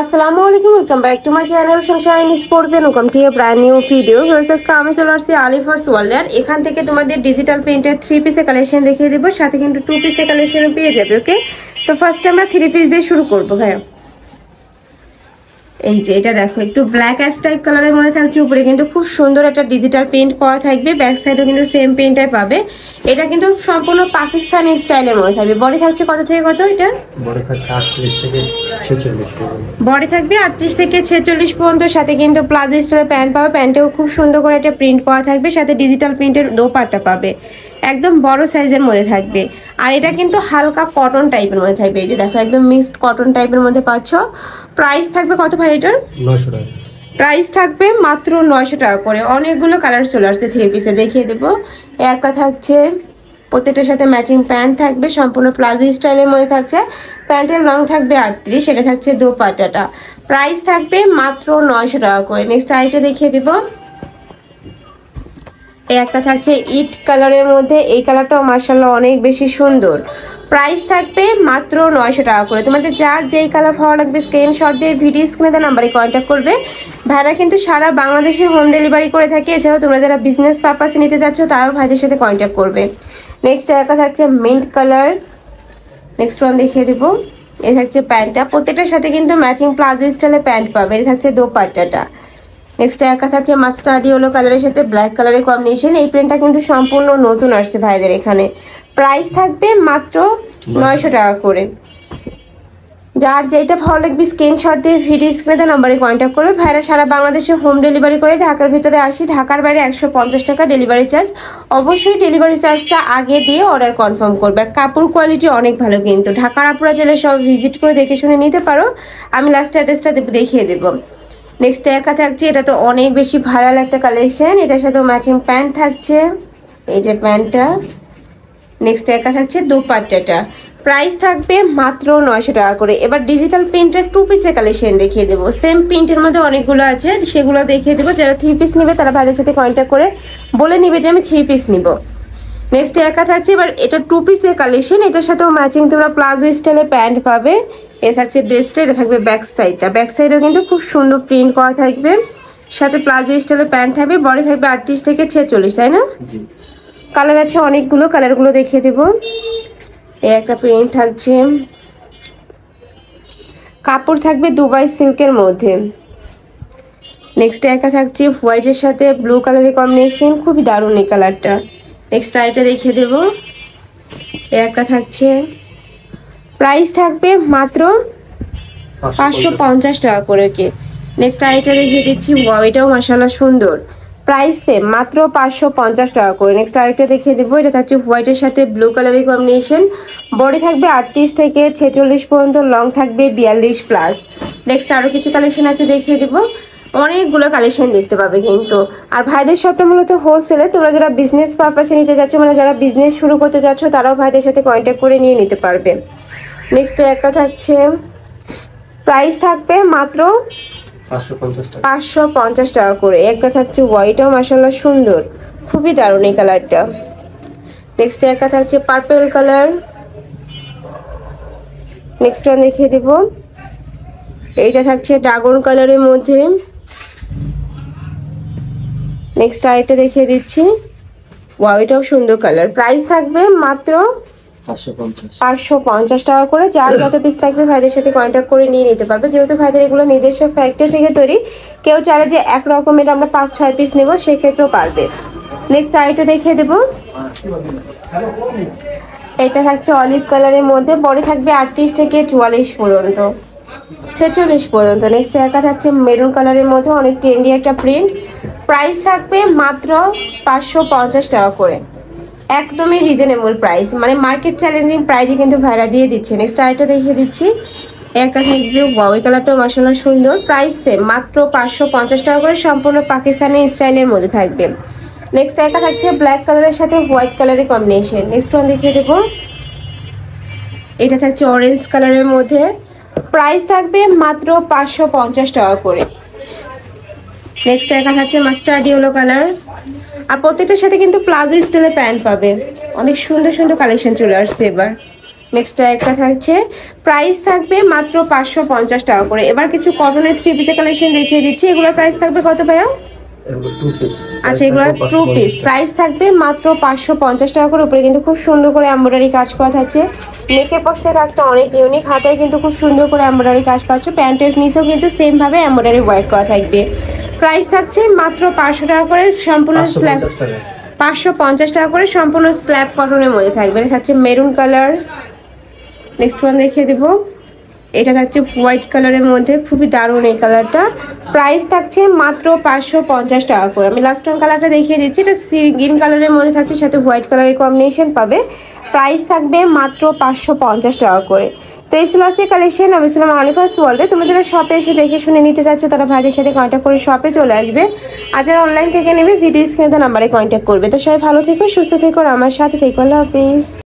আসসালামু আলাইকুম, welcome back to my channel Sunshine sports welcome to A brand new video. আজকে আমি চলে আসছি আলিফাস ওয়ার্ল্ড। এখান থেকে তোমাদের ডিজিটাল প্রিন্টের 3 পিসের কালেকশন দেখিয়ে দেবো, সাথে কিন্তু 2 পিসের কালেকশনও পেয়ে যাবে। ওকে, তো ফার্স্ট আমরা 3 পিস দিয়ে শুরু করবো ভাইয়া। এই যে এটা দেখো, একটু ব্ল্যাক অ্যাশ টাইপ কালারের মধ্যে থাকছে, উপরে কিন্তু খুব সুন্দর একটা ডিজিটাল প্রিন্ট করা থাকবে, ব্যাক সাইডেও কিন্তু সেম প্রিন্টটাই পাবে। এটা কিন্তু সম্পূর্ণ পাকিস্তানি স্টাইলের মধ্যে থাকবে। বডি থাকছে কত থেকে কত? এটা বডি থাকছে 38 থেকে 46 পর্যন্ত। বডি থাকবে 38 থেকে 46 পর্যন্ত, সাথে কিন্তু প্লাজো স্টাইলের প্যান্ট পাবে। প্যান্টেও খুব সুন্দর করে একটা প্রিন্ট করা থাকবে, সাথে ডিজিটাল প্রিন্টের দোপাট্টা পাবে, একদম বড় সাইজের মধ্যে থাকবে। আর এটা কিন্তু হালকা কটন টাইপের মধ্যে থাকবে। এই যে দেখো, একদম মিক্সড কটন টাইপের মধ্যে পাচ্ছ। প্রাইস থাকবে কত ভাই এটার? 900 টাকা। প্রাইস থাকবে মাত্র 900 টাকা করে। অনেকগুলো কালার চলে আসছে 3 পিসে, দেখিয়ে দেবো। একটা থাকছে, প্রত্যেকটার সাথে ম্যাচিং প্যান্ট থাকবে, সম্পূর্ণ প্লাজো স্টাইলের মধ্যে থাকছে। প্যান্টের লং থাকবে 38, এটা থাকছে দোপাট্টাটা। প্রাইস থাকবে মাত্র 900 টাকা করে। নেক্সট আইটা দেখিয়ে দেবো। এই একটা থাকছে ইট কালারের মধ্যে, এই কালারটাও মার্শাল্লাহ অনেক বেশি সুন্দর। প্রাইস থাকবে মাত্র 900 টাকা করে। তোমাদের যার যেই কালার ভালো লাগবে স্ক্রিনশট দিয়ে ভিডিও স্ক্রিনে দেওয়া নাম্বারে কন্ট্যাক্ট করবে। ভাইরা কিন্তু সারা বাংলাদেশে হোম ডেলিভারি করে থাকে। এছাড়াও তোমরা যারা বিজনেস পারপাসে নিতে যাচ্ছ তারাও ভাইদের সাথে কন্ট্যাক্ট করবে। নেক্সট একটা থাকছে মিন্ট কালার। নেক্সট ওয়ান দেখিয়ে দেবো। এ থাকছে প্যান্টটা, প্রত্যেকটার সাথে কিন্তু ম্যাচিং প্লাজো স্টাইলে প্যান্ট পাবে। এটা থাকছে দোপাট্টাটা। নেক্সট একটা থাকছে মাস্টার্ড ইয়েলো কালারের সাথে ব্ল্যাক কালারের কম্বিনেশন। এই প্রিন্টটা কিন্তু সম্পূর্ণ নতুন আসছে ভাইদের এখানে। প্রাইস থাকবে মাত্র 900 টাকা করে। যার যেটা ভালো লাগবে স্ক্রিনশট দিয়ে ভিডিও স্ক্রিনে নাম্বারে কন্ট্যাক্ট করবে। ভাইরা সারা বাংলাদেশে হোম ডেলিভারি করে, ঢাকার ভিতরে 80, ঢাকার বাইরে 150 টাকা ডেলিভারি চার্জ। অবশ্যই ডেলিভারি চার্জটা আগে দিয়ে অর্ডার কনফার্ম করবে। আর কাপড় কোয়ালিটি অনেক ভালো, কিন্তু ঢাকার আপুরা চাইলে সব ভিজিট করে দেখে শুনে নিতে পারো। আমি লাস্ট অ্যাড্রেসটা দেখিয়ে দেবো। নেক্সট একা থাকছে, এটা তো অনেক বেশি ভাইরাল একটা কালেকশন। এটার সাথে ম্যাচিং প্যান্ট থাকছে, এই যে প্যান্টটা। নেক্সট একা থাকছে দোপাট্টাটা। প্রাইস থাকবে মাত্র 900 টাকা করে। এবার ডিজিটাল প্রিন্টের 2 পিসের কালেকশন দেখিয়ে দেবো। সেম প্রিন্টের মধ্যে অনেকগুলো আছে, সেগুলো দেখিয়ে দেবো। যারা 3 পিস নেবে তারা ভাইদের সাথে কন্ট্যাক্ট করে বলে নিবে যে আমি 3 পিস নিব। নেক্সট একা থাকছে, এবার এটা 2 পিসের কালেকশন। এটার সাথেও ম্যাচিং তোমরা প্লাজো স্টাইলে প্যান্ট পাবে। এটা থাকছে ড্রেসটা, এটা থাকবে ব্যাক সাইডটা। ব্যাক সাইডেও কিন্তু খুব সুন্দর প্রিন্ট করা থাকবে, সাথে প্লাজো স্টাইলে প্যান্ট থাকবে। বডি থাকবে 38 থেকে 46, তাই না? কালার আছে অনেকগুলো, কালারগুলো দেখিয়ে দেবো। এই একটা প্রিন্ট থাকছে, কাপড় থাকবে দুবাই সিল্কের মধ্যে। নেক্সট একটা থাকছে হোয়াইটের সাথে ব্লু কালারের কম্বিনেশন, খুবই দারুণ এই কালারটা। নেক্সট আইটা দেখিয়ে দেবো। এই একটা থাকছে, প্রাইস থাকবে মাত্র 550 টাকা করে। কে নেক্সট আইটা দেখিয়ে দিচ্ছি। ওয়াও, এটাও মাশাআল্লাহ সুন্দর। প্রাইস সেম, মাত্র 550 টাকা করে। নেক্সট আইটা দেখিয়ে দেবো। এটা থাকছে হোয়াইটের সাথে ব্লু কালারের কম্বিনেশন। বডি থাকবে 38 থেকে 46 পর্যন্ত, লং থাকবে 42 প্লাস। নেক্সট আরও কিছু কালেকশন আছে, দেখিয়ে দেবো। অনেকগুলো কালেকশন দেখতে পাবে কিন্তু। আর ভাইদের শপটা মূলত হোলসেলে। তোমরা যারা বিজনেস পারপাসে নিতে যাচ্ছ, মানে যারা বিজনেস শুরু করতে যাচ্ছ, তারাও ভাইদের সাথে কন্ট্যাক্ট করে নিয়ে নিতে পারবে। নেক্সট একটা থাকছে, প্রাইস থাকবে মাত্র 550 টাকা করে। একটা থাকছে হোয়াইটও মাশাআল্লাহ সুন্দর, খুবই দারুণ এই কালারটা। নেক্সট একটা থাকছে পার্পল কালার। নেক্সট ওয়ান দেখিয়ে দেব। এইটা থাকছে ড্রাগন কালারের মধ্যে। নেক্সট আরেকটা দেখিয়ে দিচ্ছি। ওয়াও, এটাও সুন্দর কালার। প্রাইস থাকবে মাত্র 550 টাকা করে। যার যত পিস থাকবে ভাইদের সাথে কন্ট্যাক্ট করে নিয়ে নিতে পারবে। যেহেতু ভাইদের এগুলো নিজস্ব ফ্যাক্টরি থেকে তৈরি, কেউ চাইলে যে এক রকমের আমরা 5-6 পিস নেবো, সেক্ষেত্রেও পারবে। নেক্সট আইটা দেখিয়ে দেবো। এটা থাকছে অলিভ কালারের মধ্যে, বডি থাকবে 38 থেকে 44 পর্যন্ত, 46 পর্যন্ত। নেক্সট একা থাকছে মেরুন কালারের মধ্যে, অনেক ট্রেন্ডি একটা প্রিন্ট। প্রাইস থাকবে মাত্র 550 টাকা করে। একদমই রিজনেবল প্রাইস, মানে মার্কেট চ্যালেঞ্জিং প্রাইসে কিন্তু ভাইরা দিয়ে দিচ্ছে। নেক্সট আইটা দেখিয়ে দিচ্ছি। একটা থাকবে, ওয়াও, এই কালারটাও মাশাআল্লাহ সুন্দর। প্রাইস সেম, মাত্র 550 টাকা করে। সম্পূর্ণ পাকিস্তানি স্টাইলের মধ্যে থাকবে। নেক্সট একটা থাকছে ব্ল্যাক কালারের সাথে হোয়াইট কালারের কম্বিনেশন। নেক্সট ওয়ান দেখিয়ে দেবো। এটা থাকছে অরেঞ্জ কালারের মধ্যে। প্রাইস থাকবে মাত্র 550 টাকা করে। নেক্সট একটা থাকছে মাস্টার্ড ইয়েলো কালার। আর প্রত্যেকটার সাথে কিন্তু প্লাজো স্টাইলে প্যান্ট পাবে। অনেক সুন্দর সুন্দর কালেকশন চলে আসছে এবার। নেক্সট একটা থাকছে, প্রাইস থাকবে মাত্র 550 টাকা করে। এবার কিছু কটনের 3 পিসের কালেকশন দেখিয়ে দিচ্ছি, এগুলোর প্রাইস থাকবে কত ভাইয়া? এগুলো 2 পিস। আচ্ছা, এগুলো 2 পিস, প্রাইস থাকবে মাত্র 550 টাকা করে। উপরে কিন্তু খুব সুন্দর করে এমব্রয়ডারি কাজ করা থাকছে, নেকের পাশের কাজটা অনেক ইউনিক, হাতায় কিন্তু খুব সুন্দর করে এমব্রয়ডারি কাজ পাচ্ছ, প্যান্টের নিচেও কিন্তু সেম ভাবে এমব্রয়ডারি ওয়ার্ক করা থাকবে। প্রাইস থাকছে মাত্র 500 টাকা করে, সম্পূর্ণ স্ল্যাব 550 টাকা করে, সম্পূর্ণ স্ল্যাব কটনের মধ্যে থাকবে। এটা থাকছে মেরুন কালার। নেক্সট ওয়ান দেখিয়ে দেবো, এটা থাকছে হোয়াইট কালারের মধ্যে, খুবই দারুণ এই কালারটা। প্রাইস থাকছে মাত্র 550 টাকা করে। আমি লাস্ট ওয়ান কালারটা দেখিয়ে দিচ্ছি, এটা গ্রিন কালারের মধ্যে থাকছে, সাথে হোয়াইট কালারের কম্বিনেশন পাবে। প্রাইস থাকবে মাত্র 550 টাকা করে। তো এই ছিল আজকে কালেকশন। আমি ছিলাম আলিফাস ওয়ার্ল্ডে। তোমরা যারা শপে এসে দেখে শুনে নিতে চাচ্ছ তারা ভাইদের সাথে কন্ট্যাক্ট করে শপে চলে আসবে, আর যারা অনলাইন থেকে নেবে ভিডিও স্ক্রিনে নাম্বারে কন্ট্যাক্ট করবে। তো সবাই ভালো থেকো, সুস্থ থেকো, আর আমার সাথে থেকো। আল্লাহ হাফিজ।